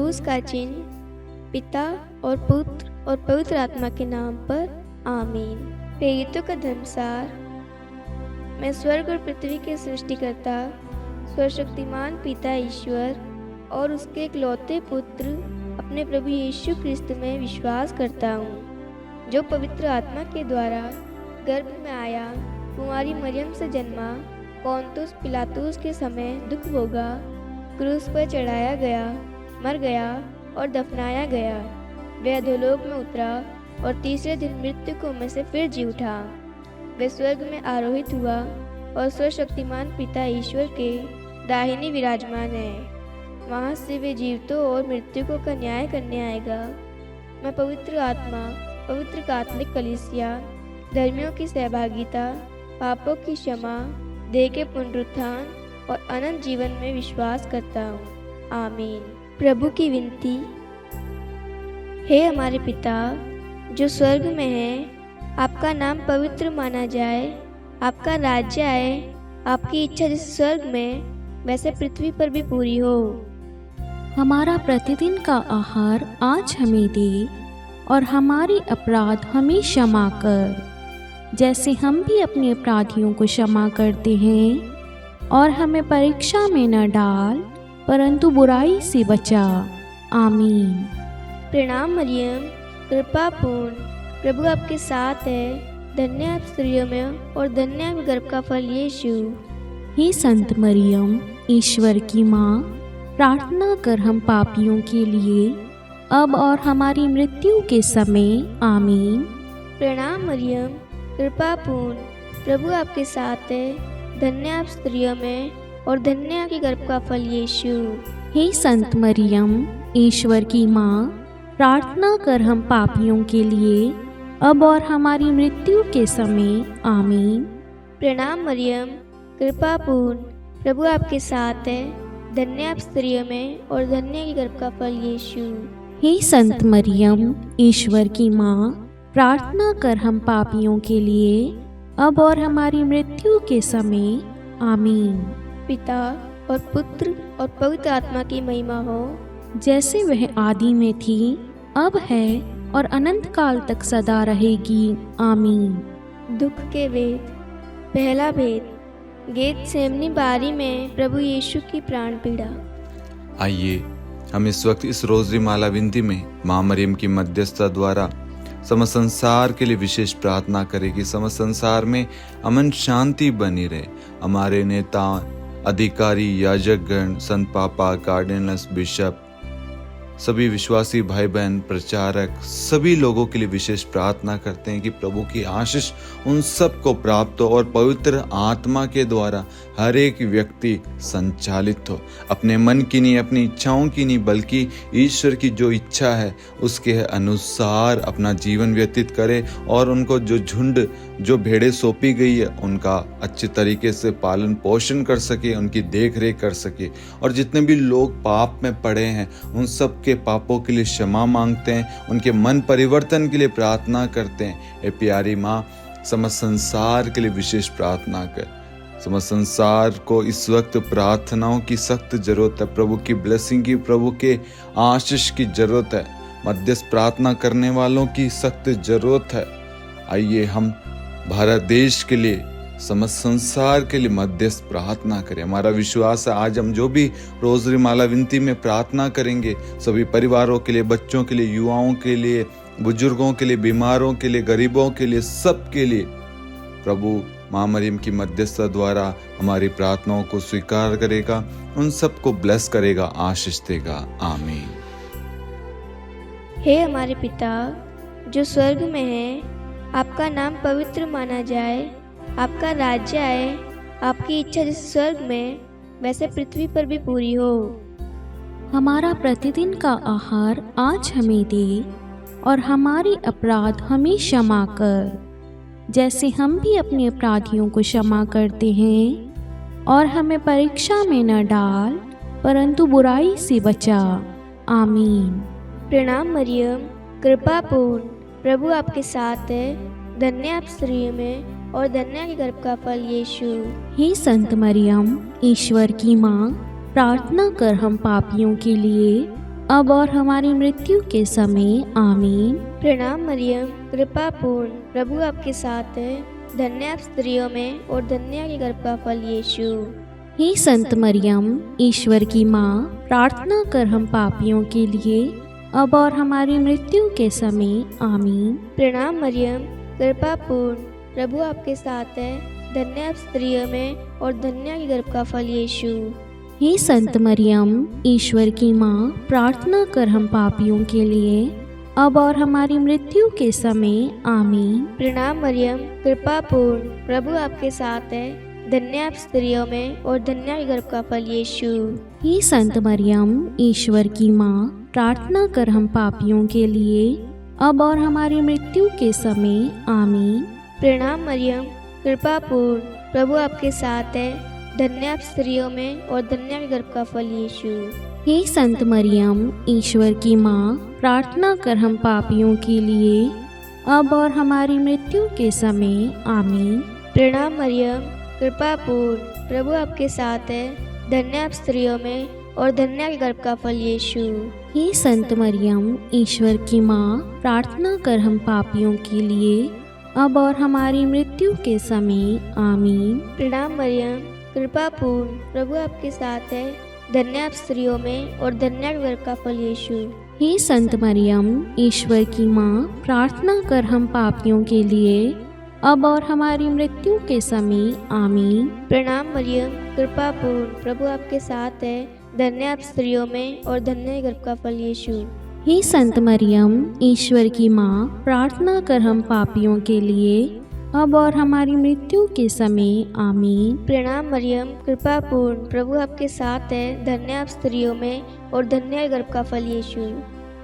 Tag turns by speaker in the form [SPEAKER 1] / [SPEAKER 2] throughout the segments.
[SPEAKER 1] क्रूस का चिन्ह पिता और पुत्र और पवित्र आत्मा के नाम पर आमीन। प्रेरितों का धर्मसार। मैं स्वर्ग और पृथ्वी के सृष्टिकर्ता सर्वशक्तिमान पिता ईश्वर और उसके इकलौते पुत्र अपने प्रभु यीशु क्रिस्त में विश्वास करता हूँ, जो पवित्र आत्मा के द्वारा गर्भ में आया, कुंवारी मरियम से जन्मा, पोंतुस पिलातुस के समय दुख भोगा, क्रूस पर चढ़ाया गया, मर गया और दफनाया गया। वह अधोलोक में उतरा और तीसरे दिन मृतकों में से फिर जी उठा। वह स्वर्ग में आरोहित हुआ और सर्वशक्तिमान पिता ईश्वर के दाहिने विराजमान है। वहाँ से वे जीवितों और मृतकों का न्याय करने आएगा। मैं पवित्र आत्मा, पवित्र कात्मिक कलीसिया, धर्मियों की सहभागिता, पापों की क्षमा, देह के पुनरुत्थान और अनंत जीवन में विश्वास करता हूँ। आमीन। प्रभु की विनती। हे हमारे पिता जो स्वर्ग में है, आपका नाम पवित्र माना जाए, आपका राज्य आए, आपकी इच्छा जैसे स्वर्ग में वैसे पृथ्वी पर भी पूरी हो।
[SPEAKER 2] हमारा प्रतिदिन का आहार आज हमें दे और हमारे अपराध हमें क्षमा कर, जैसे हम भी अपने अपराधियों को क्षमा करते हैं, और हमें परीक्षा में न डाल परंतु बुराई से बचा। आमीन।
[SPEAKER 1] प्रणाम मरियम, कृपा पूर्ण, प्रभु आपके साथ है। धन्य आप स्त्रियों में और धन्य आप गर्भ का फल यीशु।
[SPEAKER 2] हे संत मरियम, ईश्वर की माँ, प्रार्थना कर हम पापियों के लिए अब और हमारी मृत्यु के समय। आमीन।
[SPEAKER 1] प्रणाम मरियम, कृपा पूर्ण, प्रभु आपके साथ है। धन्य आप स्त्रियों में और धन्य आपके गर्भ का फल यीशु।
[SPEAKER 2] हे संत मरियम, ईश्वर की माँ, प्रार्थना कर हम पापियों के लिए अब और हमारी मृत्यु के समय। आमीन।
[SPEAKER 1] प्रणाम मरियम, कृपा पूर्ण, प्रभु आपके साथ है। धन्य आप स्त्रियों में और धन्य के गर्भ का फल यीशु।
[SPEAKER 2] हे संत मरियम, ईश्वर की माँ, प्रार्थना कर हम पापियों के लिए अब और हमारी मृत्यु के समय। आमीन।
[SPEAKER 1] पिता और पुत्र और पवित्र आत्मा की महिमा हो,
[SPEAKER 2] जैसे वह आदि में थी, अब है और अनंत काल तक सदा रहेगी। आमीन।
[SPEAKER 1] दुख के वेद। पहला भेद। गेतसेमनी बारी में प्रभु यीशु की प्राण पीड़ा।
[SPEAKER 3] आइए हम इस वक्त इस रोजरी माला विनती में माँ मरियम की मध्यस्थता द्वारा समस्त संसार के लिए विशेष प्रार्थना करें कि समस्त संसार में अमन शांति बनी रहे। हमारे नेता, अधिकारी, याजकगण, संत पापा, कार्डिनल्स, बिशप, सभी विश्वासी भाई बहन, प्रचारक, सभी लोगों के लिए विशेष प्रार्थना करते हैं कि प्रभु की आशीष उन सब को प्राप्त हो और पवित्र आत्मा के द्वारा हर एक व्यक्ति संचालित हो, अपने मन की नहीं, अपनी इच्छाओं की नहीं, बल्कि ईश्वर की जो इच्छा है उसके अनुसार अपना जीवन व्यतीत करे और उनको जो झुंड, जो भेड़ें सौंपी गई है उनका अच्छे तरीके से पालन पोषण कर सके, उनकी देख रेख कर सके। और जितने भी लोग पाप में पड़े हैं उन सब के पापों के लिए क्षमा मांगते हैं, उनके मन परिवर्तन के लिए प्रार्थना करते हैं। ए प्यारी माँ, समस्त संसार के लिए विशेष प्रार्थना कर। समस्त संसार को इस वक्त प्रार्थनाओं की सख्त जरूरत है, प्रभु की ब्लेसिंग की, प्रभु के आशीष की जरूरत है, मध्यस्थ प्रार्थना करने वालों की सख्त जरूरत है। आइए हम भारत देश के लिए, समस्त संसार के लिए मध्यस्थ प्रार्थना करें। हमारा विश्वास है आज हम जो भी रोजरी माला विनती में प्रार्थना करेंगे, सभी परिवारों के लिए, बच्चों के लिए, युवाओं के लिए, बुजुर्गों के लिए, बीमारों के लिए, गरीबों के लिए, सबके लिए प्रभु माँ मरियम की मध्यस्थता द्वारा हमारी प्रार्थनाओं को स्वीकार करेगा, उन सबको ब्लेस करेगा, आशीष देगा। आमीन।
[SPEAKER 1] हे हमारे पिता जो स्वर्ग में है, आपका नाम पवित्र माना जाए, आपका राज्य आए, आपकी इच्छा जैसे स्वर्ग में वैसे पृथ्वी पर भी पूरी हो।
[SPEAKER 2] हमारा प्रतिदिन का आहार आज हमें दे और हमारे अपराध हमें क्षमा कर, जैसे हम भी अपने अपराधियों को क्षमा करते हैं, और हमें परीक्षा में न डाल परंतु बुराई से बचा। आमीन।
[SPEAKER 1] प्रणाम मरियम, कृपा पूर्ण, प्रभु आपके साथ है। धन्य आप स्त्रियों में और धन्य के गर्भ का फल यीशु।
[SPEAKER 2] हे संत मरियम, ईश्वर की माँ, प्रार्थना कर हम पापियों के लिए अब और हमारी मृत्यु के समय आमीन।
[SPEAKER 1] प्रणाम मरियम, कृपा पूर्ण, प्रभु आपके साथ है। धन्य आप स्त्रियों में और धन्य आपके गर्भ का फल यीशु।
[SPEAKER 2] हे संत मरियम, ईश्वर की माँ, प्रार्थना कर हम पापियों के लिए अब और हमारी मृत्यु के समय आमीन।
[SPEAKER 1] प्रणाम मरियम, कृपा पूर्ण, प्रभु आपके साथ है। धन्य आप स्त्रियों में और धन्य आपके गर्भ का फल यीशु।
[SPEAKER 2] हे संत मरियम, ईश्वर की माँ, प्रार्थना कर हम पापियों के लिए अब और हमारी मृत्यु के समय आमीन।
[SPEAKER 1] प्रणाम मरियम, कृपा पूर्ण, प्रभु आपके साथ है। धन्य आप स्त्रियों में और धन्य आपके गर्भ का फल यीशु।
[SPEAKER 2] हे संत मरियम, ईश्वर की माँ, प्रार्थना कर हम पापियों के लिए अब और हमारी मृत्यु के समय आमीन।
[SPEAKER 1] प्रणाम मरियम, कृपा पूर्ण, प्रभु आपके साथ है। धन्य आप स्त्रियों में और धन्य आपके गर्भ का फल यीशु।
[SPEAKER 2] हे संत मरियम, ईश्वर की माँ, प्रार्थना कर हम पापियों के लिए अब और हमारी मृत्यु के समय आमीन।
[SPEAKER 1] प्रणाम मरियम, कृपा पूर्ण, प्रभु आपके साथ है। धन्य आप स्त्रियों में और धन्य आपके गर्भ का फल यीशु।
[SPEAKER 2] हे संत मरियम, ईश्वर की माँ, प्रार्थना कर हम पापियों के लिए अब और हमारी मृत्यु के समय आमीन।
[SPEAKER 1] प्रणाम मरियम, कृपा पूर्ण, प्रभु आपके साथ है। धन्य आप स्त्रियों में और धन्य आपके गर्भ का फल यीशु।
[SPEAKER 2] हे संत मरियम, ईश्वर की माँ, प्रार्थना कर हम पापियों के लिए अब और हमारी मृत्यु के समय आमीन।
[SPEAKER 1] प्रणाम मरियम, कृपा पूर्ण, प्रभु आपके साथ है। धन्य आप स्त्रियों में और धन्य आपके गर्भ का फल यीशु।
[SPEAKER 2] हे संत मरियम, ईश्वर की माँ, प्रार्थना कर हम पापियों के लिए अब और हमारी मृत्यु के समय आमीन।
[SPEAKER 1] प्रणाम मरियम, कृपा पूर्ण, प्रभु आपके साथ है। धन्य आप स्त्रियों में और धन्य आपके गर्भ का फल यीशु।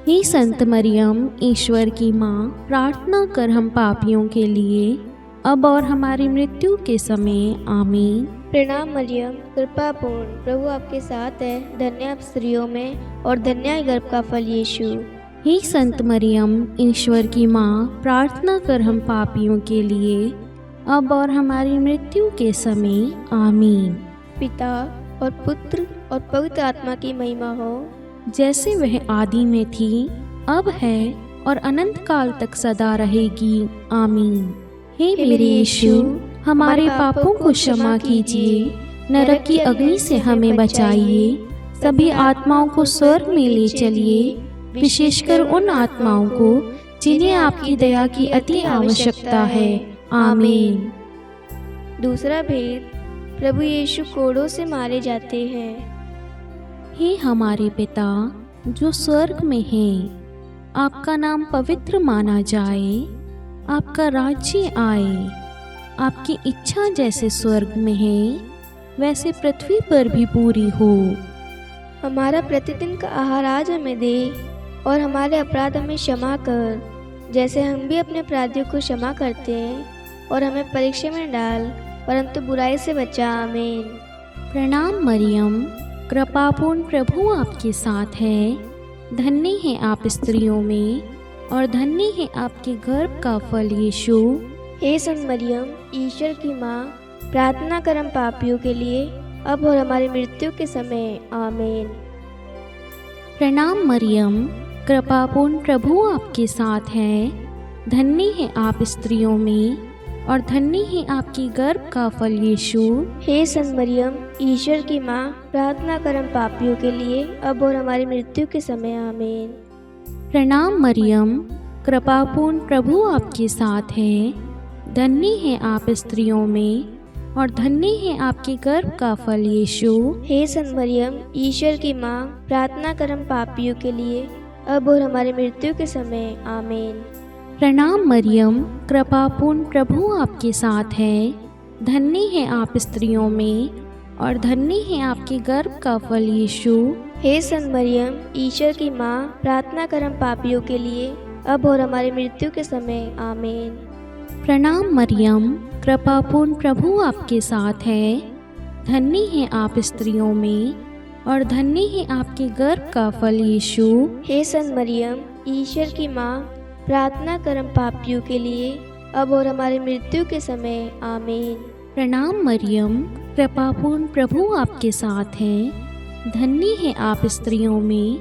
[SPEAKER 2] हे संत मरियम, ईश्वर की माँ, प्रार्थना कर हम पापियों के लिए अब और हमारी मृत्यु के समय आमीन।
[SPEAKER 1] प्रणाम मरियम, कृपा पूर्ण, प्रभु आपके साथ है। धन्य आप स्त्रियों में और धन्य आपके गर्भ का फल यीशु।
[SPEAKER 2] हे संत मरियम, ईश्वर की माँ, प्रार्थना कर हम पापियों के लिए अब और हमारी मृत्यु के समय आमीन।
[SPEAKER 1] पिता और पुत्र और पवित्र आत्मा की महिमा हो,
[SPEAKER 2] जैसे वह आदि में थी, अब है और अनंत काल तक सदा रहेगी, आमीन। हे मेरे यीशु, हमारे पापों को क्षमा कीजिए, नरक की अग्नि से हमें बचाइए, सभी आत्माओं को स्वर्ग में ले चलिए, विशेषकर उन आत्माओं को जिन्हें आपकी दया की अति आवश्यकता है, आमीन।
[SPEAKER 1] दूसरा भेद, प्रभु यीशु कोड़ों से मारे जाते हैं।
[SPEAKER 2] हे हमारे पिता जो स्वर्ग में हैं, आपका नाम पवित्र माना जाए, आपका राज्य आए, आपकी इच्छा जैसे स्वर्ग में है वैसे पृथ्वी पर भी पूरी हो।
[SPEAKER 1] हमारा प्रतिदिन का आहार आज हमें दे और हमारे अपराध हमें क्षमा कर, जैसे हम भी अपने अपराधियों को क्षमा करते हैं, और हमें परीक्षा में डाल परंतु बुराई से बचा, आमीन।
[SPEAKER 2] प्रणाम मरियम, कृपापूर्ण, प्रभु आपके साथ है। धन्य है आप स्त्रियों में और धन्य है आपके गर्भ का फल यीशु।
[SPEAKER 1] हे संत मरियम, ईश्वर की माँ, प्रार्थना कर हम पापियों के लिए अब और हमारी मृत्यु के समय, आमीन।
[SPEAKER 2] प्रणाम मरियम, कृपापूर्ण, प्रभु आपके साथ है। धन्य है आप स्त्रियों में और धन्य है आपकी गर्भ का फल यीशु।
[SPEAKER 1] हे संत मरियम, ईश्वर की माँ, प्रार्थना कर हम पापियों के लिए अब और हमारी मृत्यु के समय, आमीन।
[SPEAKER 2] प्रणाम मरियम, कृपापूर्ण, प्रभु आपके साथ है। धन्य है आप स्त्रियों में और धन्य है आपके गर्भ का फल यीशु।
[SPEAKER 1] हे संत मरियम, ईश्वर की माँ, प्रार्थना कर हम पापियों के लिए अब और हमारी मृत्यु के समय, आमीन।
[SPEAKER 2] प्रणाम मरियम, कृपापूर्ण, प्रभु आपके साथ है। धन्य है आप स्त्रियों में और धन्य है आपके गर्भ का फल यीशु।
[SPEAKER 1] हे संत मरियम, ईश्वर की माँ, प्रार्थना कर हम पापियों के लिए अब और हमारी मृत्यु के समय, आमीन।
[SPEAKER 2] प्रणाम मरियम, कृपापूर्ण, प्रभु आपके साथ है। धन्य है आप स्त्रियों में और धन्य है आपके गर्भ का फल यीशु।
[SPEAKER 1] हे संत मरियम, ईश्वर की माँ, प्रार्थना कर हम पापियों के लिए अब और हमारी मृत्यु के समय, आमीन।
[SPEAKER 2] प्रणाम मरियम, कृपापूर्ण, प्रभु आपके साथ है। धन्य है आप स्त्रियों में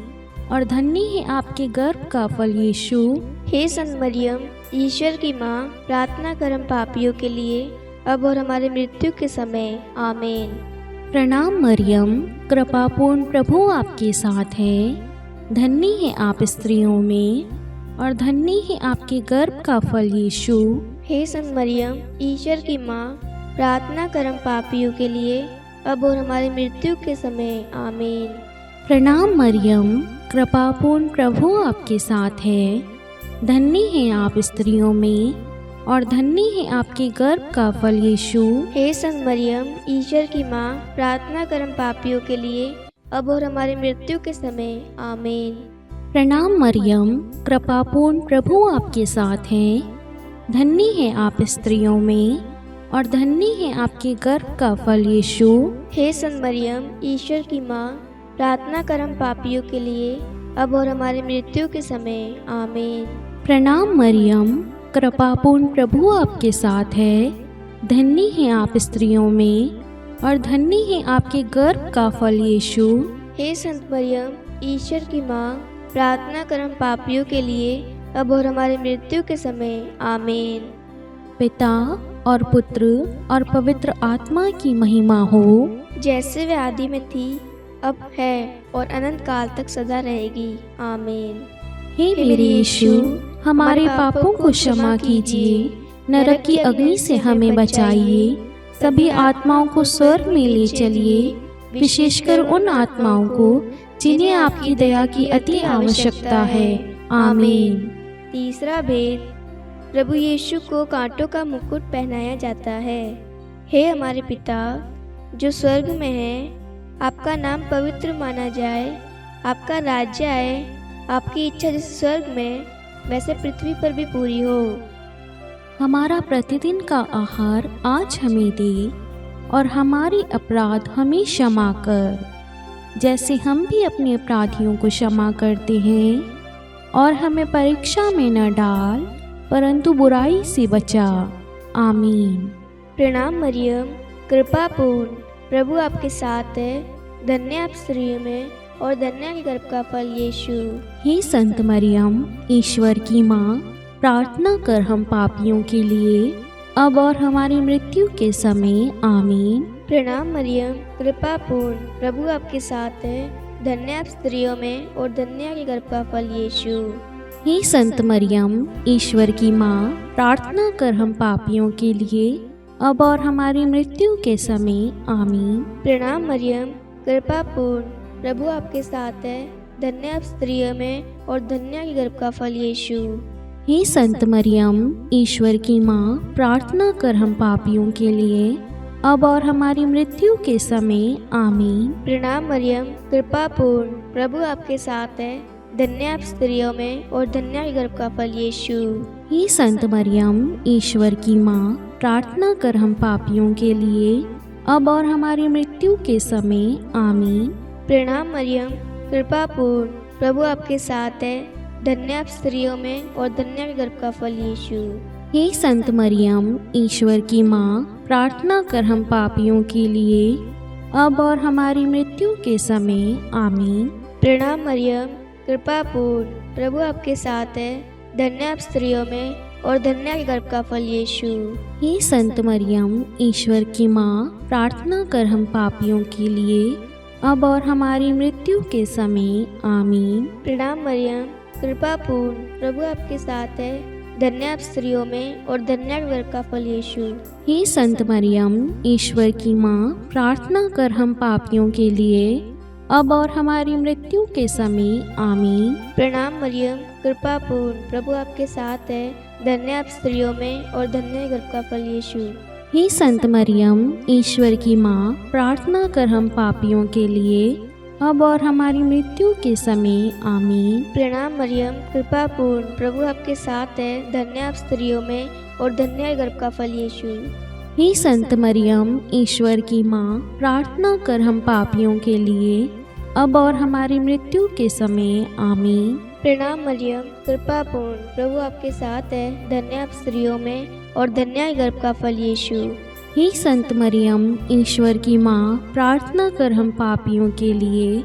[SPEAKER 2] और धन्य है आपके गर्भ का फल यीशु।
[SPEAKER 1] हे संत मरियम, ईश्वर की माँ, प्रार्थना कर हम पापियों के लिए, अब और हमारे मृत्यु के समय। आमीन।
[SPEAKER 2] प्रणाम मरियम, कृपापूर्ण प्रभु आपके साथ है। धन्य है आप स्त्रियों में और धन्य है आपके गर्भ का फल यीशु।
[SPEAKER 1] हे संत मरियम, ईश्वर की माँ, प्रार्थना कर हम पापियों के लिए, अब और हमारी मृत्यु के समय। आमीन।
[SPEAKER 2] प्रणाम मरियम, कृपापूर्ण प्रभु आपके साथ है। धन्य है आप स्त्रियों में और धन्य है आपके गर्भ का फल यीशु।
[SPEAKER 1] हे संत मरियम, ईश्वर की माँ, प्रार्थना कर हम पापियों के लिए, अब और हमारी मृत्यु के समय। आमीन।
[SPEAKER 2] प्रणाम मरियम, कृपापूर्ण प्रभु आपके साथ है। धन्य है आप स्त्रियों में और धन्य है आपके गर्भ का फल यीशु।
[SPEAKER 1] हे संत मरियम, ईश्वर की माँ, प्रार्थना कर हम पापियों के लिए, अब और हमारी मृत्यु के समय। आमीन।
[SPEAKER 2] प्रणाम मरियम, कृपापूर्ण प्रभु आपके साथ है। धन्य है आप स्त्रियों में और धन्य है आपके गर्भ का फल यीशु।
[SPEAKER 1] हे संत मरियम, ईश्वर की माँ, प्रार्थना कर हम पापियों के लिए, अब और हमारी मृत्यु के समय। आमीन।
[SPEAKER 2] पिता और पुत्र और पवित्र आत्मा की महिमा हो,
[SPEAKER 1] जैसे वे आदि में थी, अब है और अनंत काल तक सदा रहेगी। आमीन।
[SPEAKER 2] हे मेरे यीशु, हमारे पापों को क्षमा कीजिए, नरक की अग्नि से हमें बचाइए, सभी आत्माओं को स्वर्ग में ले चलिए, विशेषकर उन आत्माओं को जिन्हें आपकी दया की अति आवश्यकता है। आमीन।
[SPEAKER 1] तीसरा भेद, प्रभु यीशु को कांटों का मुकुट पहनाया जाता है। हे हमारे पिता जो स्वर्ग में है, आपका नाम पवित्र माना जाए, आपका राज्य आए, आपकी इच्छा जैसे स्वर्ग में वैसे पृथ्वी पर भी पूरी हो।
[SPEAKER 2] हमारा प्रतिदिन का आहार आज हमें दे और हमारे अपराध हमें क्षमा कर, जैसे हम भी अपने अपराधियों को क्षमा करते हैं, और हमें परीक्षा में न डाल परंतु बुराई से बचा। आमीन।
[SPEAKER 1] प्रणाम मरियम, कृपापूर्ण, प्रभु आपके साथ है। धन्य आप स्त्रियों में और धन्य के गर्भ का फल यीशु।
[SPEAKER 2] हे संत मरियम, ईश्वर की माँ, प्रार्थना कर हम पापियों के लिए, अब और हमारी मृत्यु के समय। आमीन।
[SPEAKER 1] प्रणाम मरियम, कृपापूर्ण, प्रभु आपके साथ है। धन्य आप स्त्रियों में और धन्य के गर्भ का फल यीशु।
[SPEAKER 2] हे संत मरियम, ईश्वर की माँ, प्रार्थना कर हम पापियों के लिए, अब और हमारी मृत्यु के समय। आमीन।
[SPEAKER 1] प्रणाम मरियम, कृपापूर्ण, प्रभु आपके साथ है। धन्य आप स्त्रियों में और धन्य के गर्भ का फल यीशु।
[SPEAKER 2] हे संत मरियम, ईश्वर की माँ, प्रार्थना कर हम पापियों के लिए, अब और हमारी मृत्यु के समय। आमीन।
[SPEAKER 1] प्रणाम मरियम, कृपापूर्ण, प्रभु आपके साथ है। धन्य आप स्त्रियों में और धन्य के गर्भ का फल यीशु।
[SPEAKER 2] हे संत मरियम, ईश्वर की माँ, प्रार्थना कर हम पापियों के लिए, अब और हमारी मृत्यु के समय। आमीन।
[SPEAKER 1] प्रणाम मरियम, कृपापूर्ण, प्रभु आपके साथ है। धन्य आप स्त्रियों में और धन्य के गर्भ का फल यीशु।
[SPEAKER 2] हे संत मरियम, ईश्वर की माँ, प्रार्थना कर हम पापियों के लिए, अब और हमारी मृत्यु के समय। आमीन।
[SPEAKER 1] प्रणाम मरियम, कृपापूर्ण, प्रभु आपके साथ है। धन्य आप स्त्रियों में और धन्य के गर्भ का फल यीशु।
[SPEAKER 2] हे संत मरियम, ईश्वर की माँ, प्रार्थना कर हम पापियों के लिए, अब और हमारी मृत्यु के समय। आमीन।
[SPEAKER 1] प्रणाम मरियम, कृपापूर्ण, प्रभु आपके साथ है। धन्य आप स्त्रियों में और धन्य के गर्भ का फल यीशु।
[SPEAKER 2] हे संत मरियम, ईश्वर की माँ, प्रार्थना कर हम पापियों के लिए, अब और हमारी मृत्यु के समय। आमीन।
[SPEAKER 1] प्रणाम मरियम, कृपापूर्ण, प्रभु आपके साथ है। धन्य आप स्त्रियों में और धन्य गर्भ का फल यीशु।
[SPEAKER 2] हे संत मरियम, ईश्वर की माँ, प्रार्थना कर हम पापियों के लिए, अब और हमारी मृत्यु के समय। आमीन।
[SPEAKER 1] प्रणाम मरियम, कृपापूर्ण, प्रभु आपके साथ है। धन्य आप स्त्रियों में और धन्य गर्भ का फल यीशु।
[SPEAKER 2] हे संत मरियम, ईश्वर की माँ, प्रार्थना कर हम पापियों के लिए, अब और हमारी मृत्यु के समय। आमीन।
[SPEAKER 1] प्रणाम मरियम, कृपापूर्ण, प्रभु आपके साथ है। धन्य आप स्त्रियों में और धन्य गर्भ का फल यीशु।
[SPEAKER 2] हे संत मरियम, ईश्वर की माँ, प्रार्थना कर हम पापियों के लिए,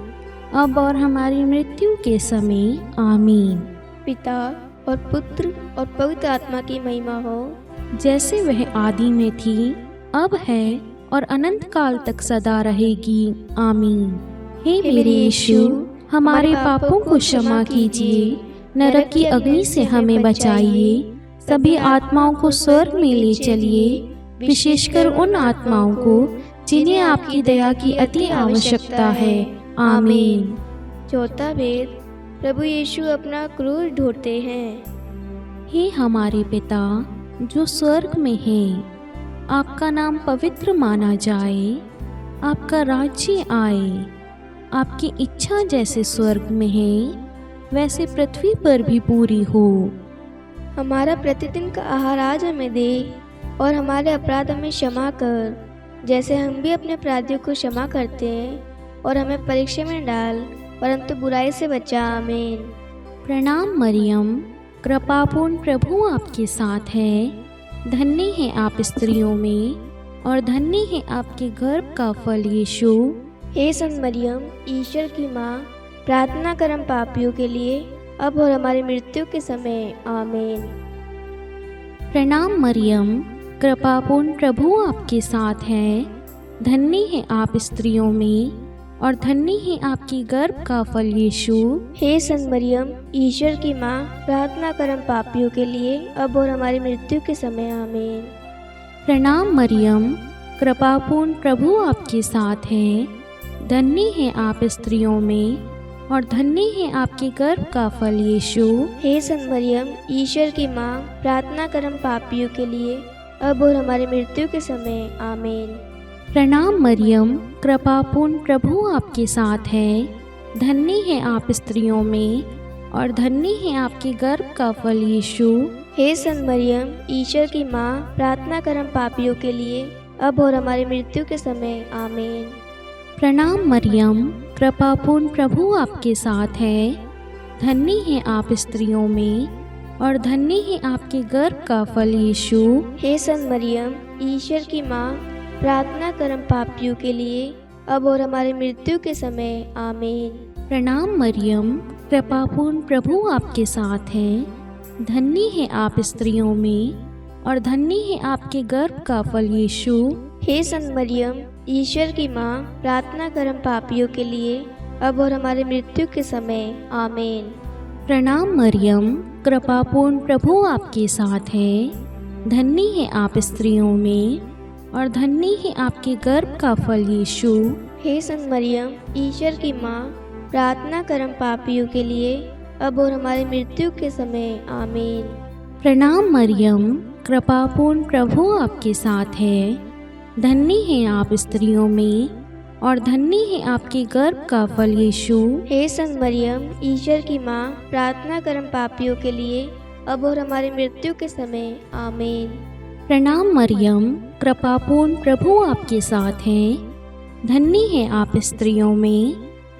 [SPEAKER 2] अब और हमारी मृत्यु के समय। आमीन।
[SPEAKER 1] पिता और पुत्र और पवित्र आत्मा की महिमा हो,
[SPEAKER 2] जैसे वह आदि में थी, अब है और अनंत काल तक सदा रहेगी। आमीन। हे मेरे यीशु, हमारे पापों को क्षमा कीजिए, नरक की अग्नि से हमें बचाइए, सभी आत्माओं को स्वर्ग में ले चलिए, विशेषकर उन आत्माओं को जिन्हें आपकी दया की अति आवश्यकता है। आमीन।
[SPEAKER 1] चौथा भेद, प्रभु यीशु अपना क्रूस ढोते हैं।
[SPEAKER 2] हे हमारे पिता जो स्वर्ग में है, आपका नाम पवित्र माना जाए, आपका राज्य आए, आपकी इच्छा जैसे स्वर्ग में है वैसे पृथ्वी पर भी पूरी हो।
[SPEAKER 1] हमारा प्रतिदिन का आहार आज हमें दे, और हमारे अपराध हमें क्षमा कर, जैसे हम भी अपने अपराधियों को क्षमा करते हैं, और हमें परीक्षा में डाल, परंतु बुराई से बचा। आमीन।
[SPEAKER 2] प्रणाम मरियम, कृपापूर्ण प्रभु आपके साथ है, धन्य है आप स्त्रियों में, और धन्य है आपके गर्भ का फल यीशु।
[SPEAKER 1] हे संत मरियम, ईश्वर की माँ, प्रार्थना कर हम पापियों के लिए, अब और हमारी मृत्यु के समय। आमीन।
[SPEAKER 2] प्रणाम मरियम, कृपापूर्ण प्रभु आपके साथ है, धन्य है आप स्त्रियों में, और धन्य है आपकी गर्भ का फल यीशु।
[SPEAKER 1] हे संत मरियम, ईश्वर की माँ, प्रार्थना कर हम पापियों के लिए, अब और हमारी मृत्यु के समय। आमीन।
[SPEAKER 2] प्रणाम मरियम, कृपापूर्ण प्रभु आपके साथ है, धन्य है आप स्त्रियों में, और धन्य है आपके गर्भ का फल यीशु।
[SPEAKER 1] हे संत मरियम, ईश्वर की माँ, प्रार्थना कर हम पापियों के लिए, अब और हमारी मृत्यु के समय। आमीन।
[SPEAKER 2] प्रणाम मरियम, कृपापूर्ण प्रभु आपके साथ है, धन्य है आप स्त्रियों में, और धन्य है आपके गर्भ का फल यीशु।
[SPEAKER 1] हे संत मरियम, ईश्वर की माँ, प्रार्थना कर हम पापियों के लिए, अब और हमारी मृत्यु के समय। आमीन।
[SPEAKER 2] प्रणाम मरियम, कृपापूर्ण प्रभु आपके साथ है, धन्य है आप स्त्रियों में, और धन्य है आपके गर्भ का फल यीशु।
[SPEAKER 1] हे संत मरियम, ईश्वर की माँ, प्रार्थना कर हम पापियों के लिए, अब और हमारी मृत्यु के समय। आमीन।
[SPEAKER 2] प्रणाम मरियम, कृपापूर्ण प्रभु आपके साथ है, धन्य है आप स्त्रियों में, और धन्य है आपके गर्भ का फल यीशु।
[SPEAKER 1] हे संत मरियम, ईश्वर की माँ, प्रार्थना कर हम पापियों के लिए, अब और हमारी मृत्यु के समय। आमीन।
[SPEAKER 2] प्रणाम मरियम, कृपापूर्ण प्रभु आपके साथ है, धन्य है आप स्त्रियों में, और धन्य है आपके गर्भ का फल यीशु।
[SPEAKER 1] हे संत मरियम, ईश्वर की माँ, प्रार्थना कर हम पापियों के लिए, अब और हमारी मृत्यु के समय। आमीन।
[SPEAKER 2] प्रणाम मरियम, कृपापूर्ण प्रभु आपके साथ है, धन्य है आप स्त्रियों में, और धन्य है आपके गर्भ का फल यीशु।
[SPEAKER 1] हे संत मरियम, ईश्वर की माँ, प्रार्थना कर हम पापियों के लिए, अब और हमारी मृत्यु के समय। आमीन।
[SPEAKER 2] प्रणाम मरियम, कृपापूर्ण प्रभु आपके साथ है, धन्य है आप स्त्रियों में,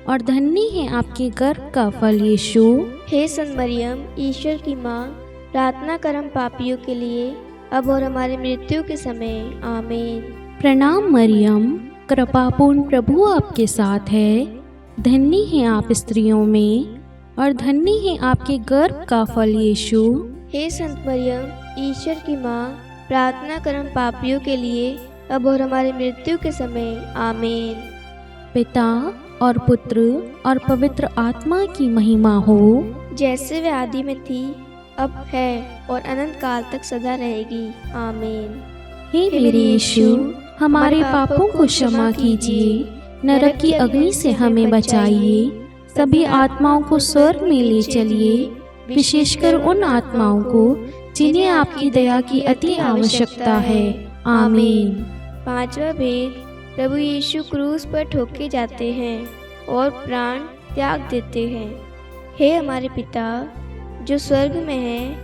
[SPEAKER 2] और धन्य है आपके गर्भ का फल यीशु।
[SPEAKER 1] हे संत मरियम, ईश्वर की माँ, प्रार्थना कर हम पापियों के लिए, अब और हमारी मृत्यु के समय। आमीन।
[SPEAKER 2] प्रणाम मरियम, कृपापूर्ण प्रभु आपके साथ है, धन्य है आप स्त्रियों में, और धन्य है आपके गर्भ का फल यीशु।
[SPEAKER 1] हे संत मरियम, ईश्वर की माँ, प्रार्थना कर हम पापियों के लिए, अब और हमारी मृत्यु के समय। आमीन।
[SPEAKER 2] पिता और पुत्र और पवित्र आत्मा की महिमा हो,
[SPEAKER 1] जैसे वे आदि में थी, अब है और अनंत काल तक सदा रहेगी। आमीन।
[SPEAKER 2] हे मेरे यीशु, हमारे पापों को क्षमा कीजिए, नरक की अग्नि से हमें बचाइए, सभी आत्माओं को स्वर्ग में ले चलिए, विशेषकर उन आत्माओं को जिन्हें आपकी दया की अति आवश्यकता है। आमीन।
[SPEAKER 1] पांचवा भेद, प्रभु यीशु क्रूस पर ठोके जाते हैं और प्राण त्याग देते हैं। हे हमारे पिता जो स्वर्ग में है,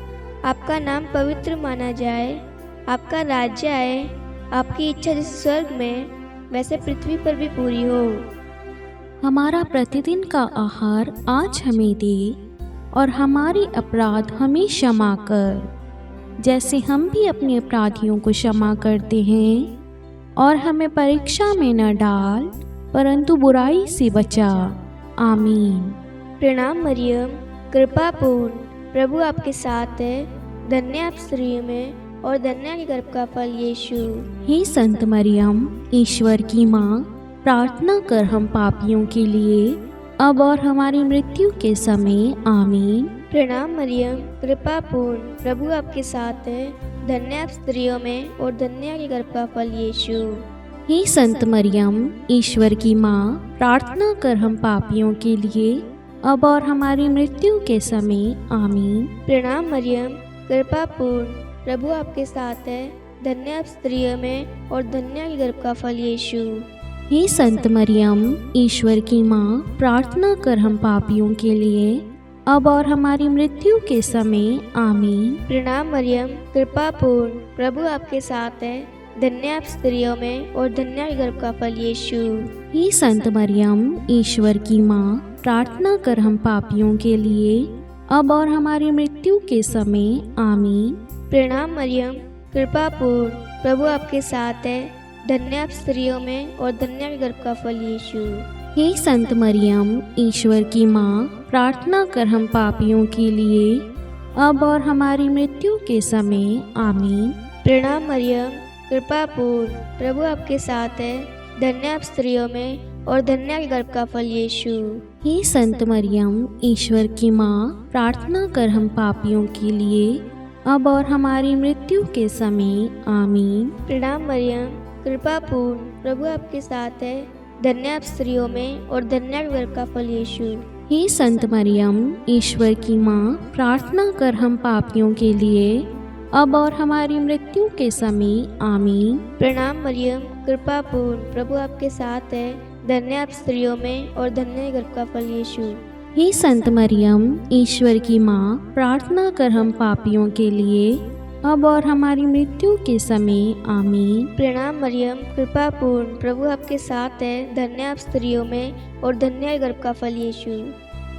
[SPEAKER 1] आपका नाम पवित्र माना जाए, आपका राज्य आए, आपकी इच्छा जैसे स्वर्ग में वैसे पृथ्वी पर भी पूरी हो।
[SPEAKER 2] हमारा प्रतिदिन का आहार आज हमें दे, और हमारे अपराध हमें क्षमा कर, जैसे हम भी अपने अपराधियों को क्षमा करते हैं, और हमें परीक्षा में न डाल, परंतु बुराई से बचा। आमीन।
[SPEAKER 1] प्रणाम मरियम, कृपा पूर्ण, प्रभु आपके साथ है। धन्य आप स्त्रियों में और धन्य आपके गर्भ का फल यीशु।
[SPEAKER 2] हे संत मरियम, ईश्वर की माँ, प्रार्थना कर हम पापियों के लिए, अब और हमारी मृत्यु के समय। आमीन।
[SPEAKER 1] प्रणाम मरियम, कृपा पूर्ण, प्रभु आपके साथ है। धन्य आप स्त्रियों में और धन्य आपके गर्भ का फल यीशु।
[SPEAKER 2] हे संत मरियम, ईश्वर की माँ, प्रार्थना कर हम पापियों के लिए, अब और हमारी मृत्यु के समय। आमीन।
[SPEAKER 1] प्रणाम मरियम, कृपा पूर्ण, प्रभु आपके साथ है। धन्य आप स्त्रियों में और धन्य आपके गर्भ का फल यीशु।
[SPEAKER 2] हे संत मरियम, ईश्वर की माँ, प्रार्थना कर हम पापियों के लिए, अब और हमारी मृत्यु के समय। आमीन।
[SPEAKER 1] प्रणाम मरियम, कृपा पूर्ण, प्रभु आपके साथ है। धन्य आप स्त्रियों में और धन्य आपके गर्भ का फल यीशु।
[SPEAKER 2] हे संत मरियम, ईश्वर की माँ, प्रार्थना कर हम पापियों के लिए, अब और हमारी मृत्यु के समय। आमीन।
[SPEAKER 1] प्रणाम मरियम, कृपा पूर्ण, प्रभु आपके साथ है। धन्य आप स्त्रियों में और धन्य आपके गर्भ का फल यीशु।
[SPEAKER 2] हे संत मरियम, ईश्वर की माँ, प्रार्थना कर हम पापियों के लिए, अब और हमारी मृत्यु के समय। आमीन।
[SPEAKER 1] प्रणाम मरियम, कृपा पूर्ण, प्रभु आपके साथ है। धन्य आप स्त्रियों में और धन्य आपके गर्भ का फल यीशु।
[SPEAKER 2] हे संत मरियम, ईश्वर की माँ, प्रार्थना कर हम पापियों के लिए, अब और हमारी मृत्यु के समय। आमीन।
[SPEAKER 1] प्रणाम मरियम, कृपा पूर्ण, प्रभु आपके साथ है। धन्य आप स्त्रियों में और धन्य आपके गर्भ का फल यीशु।
[SPEAKER 2] हे संत मरियम, ईश्वर की माँ, प्रार्थना कर हम पापियों के लिए, अब और हमारी मृत्यु के समय। आमीन।
[SPEAKER 1] प्रणाम मरियम, कृपा पूर्ण, प्रभु आपके साथ है। धन्य आप स्त्रियों में और धन्य गर्भ का फल यीशु।
[SPEAKER 2] हे संत मरियम, ईश्वर की माँ, प्रार्थना कर हम पापियों के लिए, अब और हमारी मृत्यु के समय। आमीन।
[SPEAKER 1] प्रणाम मरियम, कृपा पूर्ण, प्रभु आपके साथ है। धन्य आप स्त्रियों में और धन्य गर्भ का फल यीशु।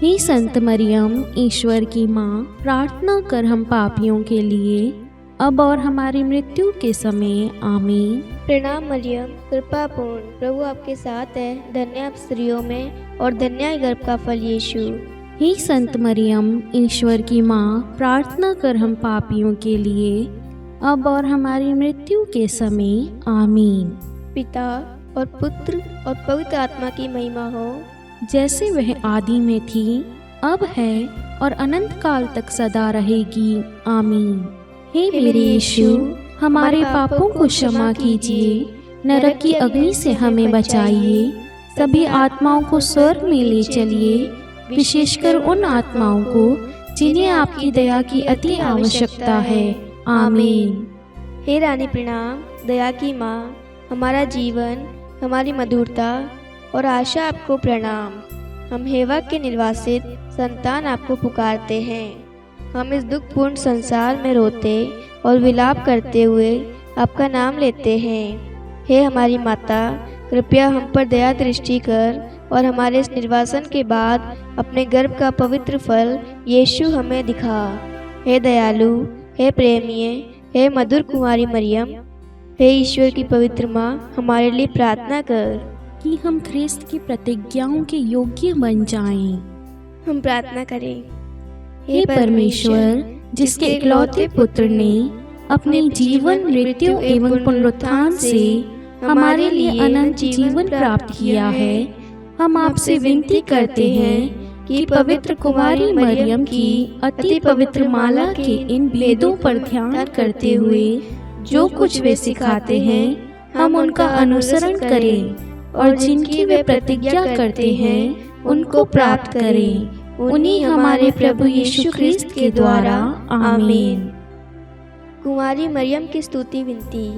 [SPEAKER 2] हे संत मरियम, ईश्वर की माँ, प्रार्थना कर हम पापियों के लिए, अब और हमारी मृत्यु के समय। आमीन।
[SPEAKER 1] प्रणाम मरियम, कृपा पूर्ण, प्रभु आपके साथ है। धन्य आप स्त्रियों में और धन्य गर्भ का फल यीशु।
[SPEAKER 2] हे संत मरियम, ईश्वर की माँ, प्रार्थना कर हम पापियों के लिए, अब और हमारी मृत्यु के समय। आमीन।
[SPEAKER 1] पिता और पुत्र और पवित्र आत्मा की महिमा हो,
[SPEAKER 2] जैसे वह आदि में थी, अब है और अनंत काल तक सदा रहेगी। आमीन। हे मेरे यीशु, हमारे पापों को क्षमा कीजिए, नरक की अग्नि से हमें बचाइए, सभी आत्माओं को स्वर्ग में ले चलिए, विशेषकर उन आत्माओं को जिन्हें आपकी दया की अति आवश्यकता है। आमीन।
[SPEAKER 1] हे रानी प्रणाम, दया की माँ, हमारा जीवन, हमारी मधुरता और आशा आपको प्रणाम। हम हेवा के निर्वासित संतान आपको पुकारते हैं। हम इस दुखपूर्ण संसार में रोते और विलाप करते हुए आपका नाम लेते हैं। हे हमारी माता, कृपया हम पर दया दृष्टि कर और हमारे इस निर्वासन के बाद अपने गर्भ का पवित्र फल यीशु हमें दिखा। हे दयालु, हे प्रेमीय, हे मधुर कुमारी मरियम, हे ईश्वर की पवित्र माँ, हमारे लिए प्रार्थना कर
[SPEAKER 2] कि हम ख्रिस्त की प्रतिज्ञाओं के योग्य बन जाएं।
[SPEAKER 1] हम प्रार्थना करें।
[SPEAKER 2] हे परमेश्वर, जिसके इकलौते पुत्र ने अपने जीवन, मृत्यु एवं पुनरुत्थान से हमारे लिए अनंत जीवन प्राप्त किया है, हम आपसे विनती करते हैं कि पवित्र कुमारी मरियम की अति पवित्र माला के इन वेदों पर ध्यान करते हुए जो कुछ वे सिखाते हैं, हम उनका अनुसरण करें और जिनकी वे प्रतिज्ञा करते हैं उनको प्राप्त करें। उन्हीं हमारे प्रभु यीशु ख्रिस्त के द्वारा। आमीन।
[SPEAKER 1] कुमारी मरियम की स्तुति विनती।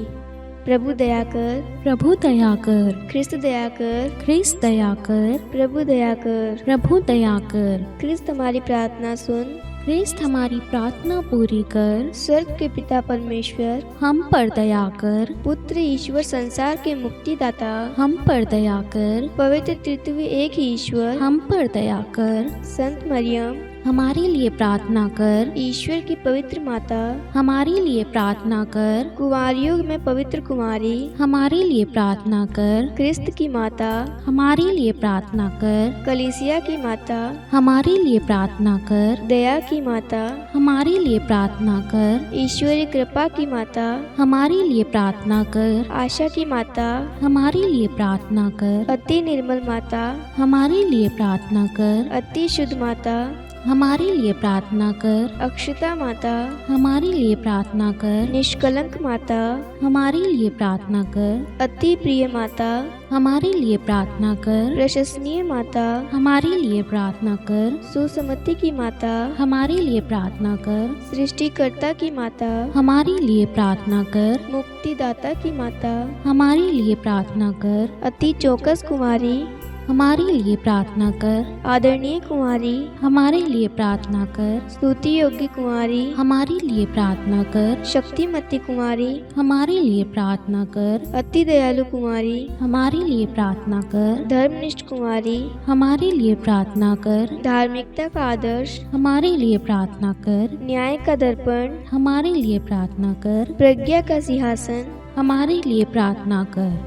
[SPEAKER 1] प्रभु दया कर,
[SPEAKER 2] प्रभु दया कर,
[SPEAKER 1] ख्रिस्त दया कर,
[SPEAKER 2] ख्रिस्त दया कर,
[SPEAKER 1] प्रभु दया कर,
[SPEAKER 2] प्रभु दया कर।
[SPEAKER 1] ख्रिस्त हमारी प्रार्थना सुन,
[SPEAKER 2] ख्रिस्त हमारी प्रार्थना पूरी कर।
[SPEAKER 1] स्वर्ग के पिता परमेश्वर,
[SPEAKER 2] हम पर दया कर।
[SPEAKER 1] पुत्र ईश्वर संसार के मुक्तिदाता,
[SPEAKER 2] हम पर दया कर।
[SPEAKER 1] पवित्र तृतीय एक ही ईश्वर,
[SPEAKER 2] हम पर दया कर।
[SPEAKER 1] संत मरियम,
[SPEAKER 2] हमारे लिए प्रार्थना कर।
[SPEAKER 1] ईश्वर की पवित्र माता,
[SPEAKER 2] हमारे लिए प्रार्थना कर।
[SPEAKER 1] कुंवारियों में पवित्र कुमारी,
[SPEAKER 2] हमारे लिए प्रार्थना कर।
[SPEAKER 1] क्रिस्त की माता,
[SPEAKER 2] हमारे लिए प्रार्थना कर।
[SPEAKER 1] कलीसिया की माता,
[SPEAKER 2] हमारे लिए प्रार्थना कर।
[SPEAKER 1] दया की माता,
[SPEAKER 2] हमारे लिए प्रार्थना कर।
[SPEAKER 1] ईश्वरीय कृपा की माता,
[SPEAKER 2] हमारे लिए प्रार्थना कर।
[SPEAKER 1] आशा की माता,
[SPEAKER 2] हमारे लिए प्रार्थना कर।
[SPEAKER 1] अति निर्मल माता,
[SPEAKER 2] हमारे लिए प्रार्थना कर।
[SPEAKER 1] अति शुद्ध माता,
[SPEAKER 2] हमारे लिए प्रार्थना कर।
[SPEAKER 1] अक्षता माता,
[SPEAKER 2] हमारे लिए प्रार्थना कर।
[SPEAKER 1] निष्कलंक माता,
[SPEAKER 2] हमारे लिए प्रार्थना कर।
[SPEAKER 1] अति प्रिय माता,
[SPEAKER 2] हमारे लिए प्रार्थना कर।
[SPEAKER 1] प्रशंसनीय माता,
[SPEAKER 2] हमारे लिए प्रार्थना कर।
[SPEAKER 1] सुसमति की माता,
[SPEAKER 2] हमारे लिए प्रार्थना कर।
[SPEAKER 1] सृष्टिकर्ता की माता,
[SPEAKER 2] हमारे लिए प्रार्थना कर।
[SPEAKER 1] मुक्तिदाता की माता,
[SPEAKER 2] हमारे लिए प्रार्थना कर।
[SPEAKER 1] अति चौकस कुमारी,
[SPEAKER 2] हमारे लिए प्रार्थना कर।
[SPEAKER 1] आदरणीय कुमारी,
[SPEAKER 2] हमारे लिए प्रार्थना कर।
[SPEAKER 1] स्तुति योग्य कुमारी,
[SPEAKER 2] हमारे लिए प्रार्थना कर।
[SPEAKER 1] शक्तिमती कुमारी,
[SPEAKER 2] हमारे लिए प्रार्थना कर।
[SPEAKER 1] अति दयालु कुमारी,
[SPEAKER 2] हमारे लिए प्रार्थना कर।
[SPEAKER 1] धर्मनिष्ठ कुमारी,
[SPEAKER 2] हमारे लिए प्रार्थना कर।
[SPEAKER 1] धार्मिकता का आदर्श,
[SPEAKER 2] हमारे लिए प्रार्थना कर।
[SPEAKER 1] न्याय का दर्पण,
[SPEAKER 2] हमारे लिए प्रार्थना कर।
[SPEAKER 1] प्रज्ञा का सिंहासन,
[SPEAKER 2] हमारे लिए प्रार्थना कर।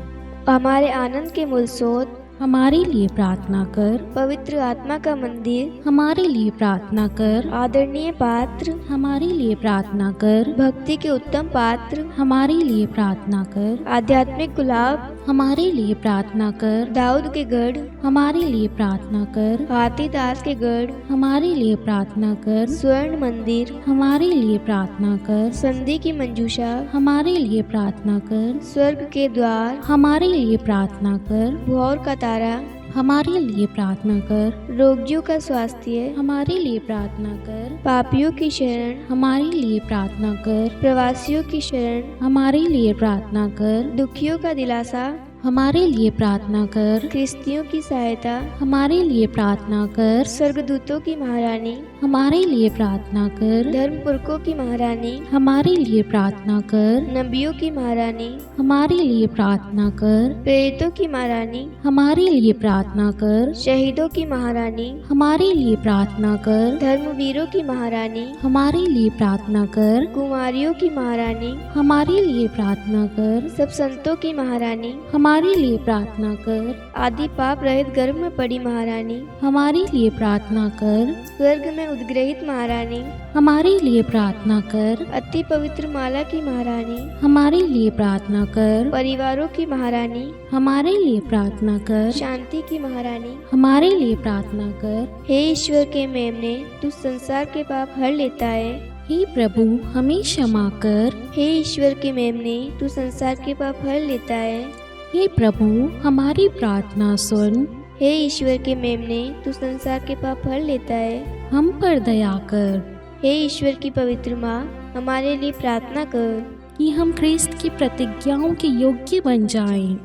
[SPEAKER 1] हमारे आनंद के मूल स्रोत,
[SPEAKER 2] हमारे लिए प्रार्थना कर।
[SPEAKER 1] पवित्र आत्मा का मंदिर,
[SPEAKER 2] हमारे लिए प्रार्थना कर।
[SPEAKER 1] आदरणीय पात्र,
[SPEAKER 2] हमारे लिए प्रार्थना कर।
[SPEAKER 1] भक्ति के उत्तम पात्र,
[SPEAKER 2] हमारे लिए प्रार्थना कर।
[SPEAKER 1] आध्यात्मिक गुलाब,
[SPEAKER 2] हमारे लिए प्रार्थना कर।
[SPEAKER 1] दाऊद के गढ़,
[SPEAKER 2] हमारे लिए प्रार्थना कर।
[SPEAKER 1] हाथीदास के गढ़,
[SPEAKER 2] हमारे लिए प्रार्थना कर।
[SPEAKER 1] स्वर्ण मंदिर,
[SPEAKER 2] हमारे लिए प्रार्थना कर।
[SPEAKER 1] संधि की मंजूषा,
[SPEAKER 2] हमारे लिए प्रार्थना कर।
[SPEAKER 1] स्वर्ग के द्वार,
[SPEAKER 2] हमारे लिए प्रार्थना कर।
[SPEAKER 1] भोर का तारा,
[SPEAKER 2] हमारे लिए प्रार्थना कर।
[SPEAKER 1] रोगियों का स्वास्थ्य,
[SPEAKER 2] हमारे लिए प्रार्थना कर।
[SPEAKER 1] पापियों की शरण,
[SPEAKER 2] हमारे लिए प्रार्थना कर।
[SPEAKER 1] प्रवासियों की शरण,
[SPEAKER 2] हमारे लिए प्रार्थना कर।
[SPEAKER 1] दुखियों का दिलासा,
[SPEAKER 2] हमारे लिए प्रार्थना कर।
[SPEAKER 1] ख्रिस्तियों की सहायता,
[SPEAKER 2] हमारे लिए प्रार्थना कर।
[SPEAKER 1] स्वर्गदूतों की महारानी,
[SPEAKER 2] हमारे लिए प्रार्थना कर।
[SPEAKER 1] धर्मपुरखों की महारानी,
[SPEAKER 2] हमारे लिए प्रार्थना कर।
[SPEAKER 1] नबियों की महारानी,
[SPEAKER 2] हमारे लिए प्रार्थना कर।
[SPEAKER 1] प्रेरितों की महारानी,
[SPEAKER 2] हमारे लिए प्रार्थना कर।
[SPEAKER 1] शहीदों की महारानी,
[SPEAKER 2] हमारे लिए प्रार्थना कर।
[SPEAKER 1] धर्मवीरों की महारानी,
[SPEAKER 2] हमारे लिए प्रार्थना कर।
[SPEAKER 1] कुमारियों की महारानी,
[SPEAKER 2] हमारे लिए प्रार्थना कर।
[SPEAKER 1] सब संतों की महारानी,
[SPEAKER 2] हमारे लिए प्रार्थना कर।
[SPEAKER 1] आदि पाप रहित गर्भ में पड़ी महारानी,
[SPEAKER 2] हमारे लिए प्रार्थना कर।
[SPEAKER 1] स्वर्ग में उद्ग्रहित महारानी,
[SPEAKER 2] हमारे लिए प्रार्थना कर।
[SPEAKER 1] अति पवित्र माला की महारानी,
[SPEAKER 2] हमारे लिए प्रार्थना कर।
[SPEAKER 1] परिवारों की महारानी,
[SPEAKER 2] हमारे लिए प्रार्थना कर।
[SPEAKER 1] शांति की महारानी,
[SPEAKER 2] हमारे लिए प्रार्थना कर।
[SPEAKER 1] हे ईश्वर के मेमने, तू संसार के पाप हर लेता है।
[SPEAKER 2] हे प्रभु, हमें क्षमा कर।
[SPEAKER 1] हे ईश्वर के मेमने, तू संसार के पाप हर लेता है।
[SPEAKER 2] हे प्रभु, हमारी प्रार्थना सुन।
[SPEAKER 1] हे ईश्वर के मेमने, तू संसार के पाप हर लेता है।
[SPEAKER 2] हम पर दया कर।
[SPEAKER 1] हे ईश्वर की पवित्र माँ, हमारे लिए प्रार्थना कर
[SPEAKER 2] कि हम ख्रिस्त की प्रतिज्ञाओं के योग्य बन जाएं।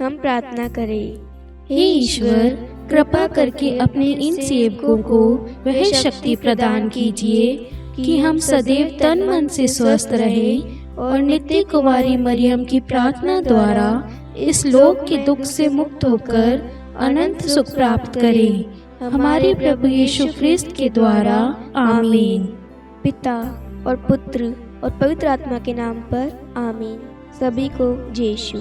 [SPEAKER 1] हम प्रार्थना करें।
[SPEAKER 2] हे ईश्वर, कृपा करके अपने इन सेवकों को वह शक्ति प्रदान कीजिए कि हम सदैव तन मन से स्वस्थ रहें और नित्य कुमारी मरियम की प्रार्थना द्वारा इस लोक के दुख से मुक्त होकर अनंत सुख प्राप्त करें। हमारे प्रभु यीशु ख्रिस्त के द्वारा, आमीन।
[SPEAKER 1] पिता और पुत्र और पवित्र आत्मा के नाम पर, आमीन। सभी को जय यीशु।